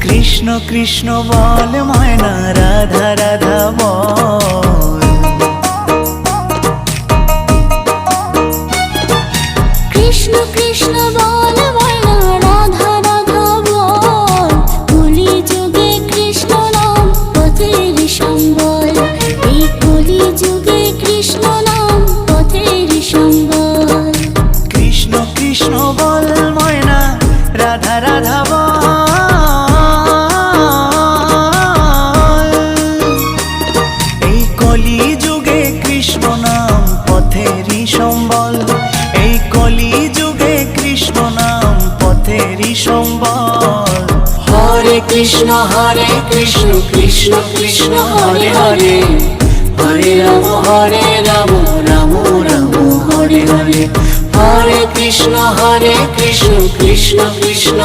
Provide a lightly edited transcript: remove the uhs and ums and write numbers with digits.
কৃষ্ণ কৃষ্ণ বল ময়না, রাধা রাধা বল। কৃষ্ণ কৃষ্ণ বল ময়না, রাধা রাধা বল। কলি যুগে কৃষ্ণ নাম পথের সম্বল, এই কলি যুগে কৃষ্ণ নাম পথের সম্বল। কৃষ্ণ কৃষ্ণ বল ময়না, রাধা রাধা বল। এই কলি যুগে কৃষ্ণ নাম পথেরই সম্বল, এই কলি যুগে কৃষ্ণ নাম পথেরই সম্বল। হরে কৃষ্ণ কৃষ্ণ কৃষ্ণ হরে হরে, হরে রাম রাম রাম হরে হরে। হরে কৃষ্ণ কৃষ্ণ কৃষ্ণ